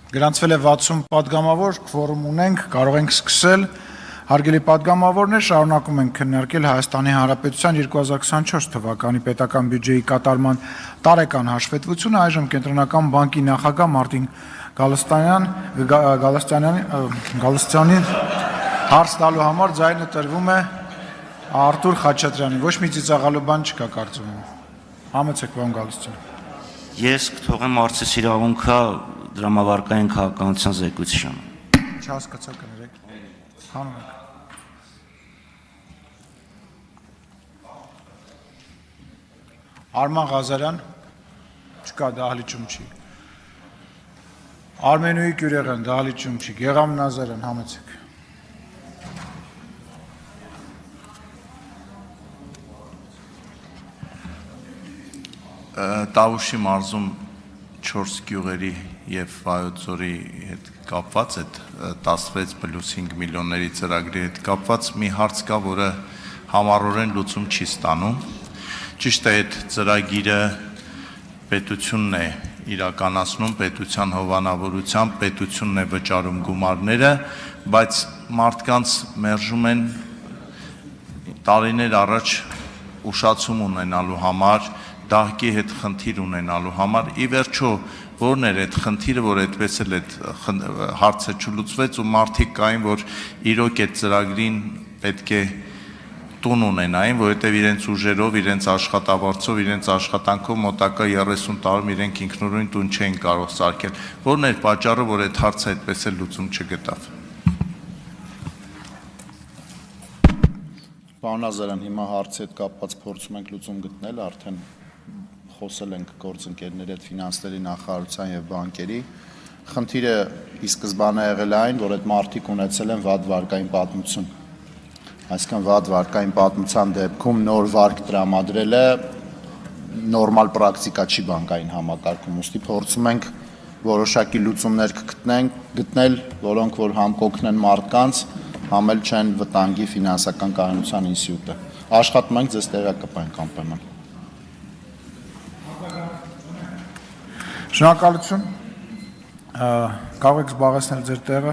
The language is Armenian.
Գրանցվել է 60 պատգամավոր, քվորում ունենք, կարող ենք սկսել։ Հարգելի պատգամավորներ, շարունակում ենք քննարկել Հայաստանի Հանրապետության 2024 թվականի պետական բյուջեի կատարման տարեկան հաշվետվությունը, այժմ Կենտրոնական բանկի նախագահ Մարտին Գալստյանին հարց տալու համար ձայնը տրվում է Արտուր Խաչատրյանին, ոչ մի ծիծաղալու բան չկա կարծում եմ։ Համեցեք, պարոն Գալստյան։ Ես կթողեմ հարցիս իրավունքը դրամավարկային քաղաքականության զեկույցին։ Չհասկացա, կներեք։ Հանուն եք։ Արման Ղազարյան, չկա, դահլիճում չի։ Արմենուհի Գյուրեղյան, դահլիճում չի։ Գեղամ Նազարյան, համեցեք։ Տավուշի մարզում 4 գյուղերի և Վայոց ձորի հետ կապված այդ 16+5 միլիոնների ծրագրի հետ կապված մի հարց կա, որը համառորեն լուծում չի ստանում։ Ճիշտ է, այդ ծրագիրը պետությունն է իրականացնում, պետության հովանավորությամբ, պետությունն է վճարում գումարները, բայց մարդկանց մերժում են տարիներ առաջ ուշացում ունենալու համար, դահկի հետ խնդիր ունենալու համար, ի վերջո որն էր այդ խնդիրը, որ այդպես էլ այդ հարցը չլուծվեց ու մարդիկ կային, որ իրոք այդ ծրագրին պետք է տուն ունենային, որովհետև իրենց ուժերով, իրենց աշխատավարձով, իրենց աշխատանքով մոտակա 30 տարում իրենք ինքնուրույն տուն չէին կարող սարքել։ Որն էր պատճառը, որ այդ հարցը այդպես էլ լուծում չգտավ։ Պարոն Նազարյան, հիմա հարցի հետ կապված փորձում ենք լուծում գտնել, արդեն խոսել ենք գործընկերների հետ ֆինանսների նախարարության եւ բանկերի։ Խնդիրը ի սկզբանե եղել է այն, որ այդ մարդիկ ունեցել են վատ վարկային պատմություն։ Այսինքն վատ վարկային պատմության դեպքում նոր վարկ տրամադրելը նորմալ պրակտիկա չի բանկային համակարգում, ուստի փորձում ենք որոշակի լուծումներ գտնել, որոնք որ համ կօգնեն մարդկանց, համ էլ չեն վտանգի ֆինանսական կայունության ինստիտուտը։ Աշխատում ենք ձեզ տեղյակ կտանք անպայման։ Շնորհակալություն։ Կարող եք զբաղեցնել ձեր տեղը։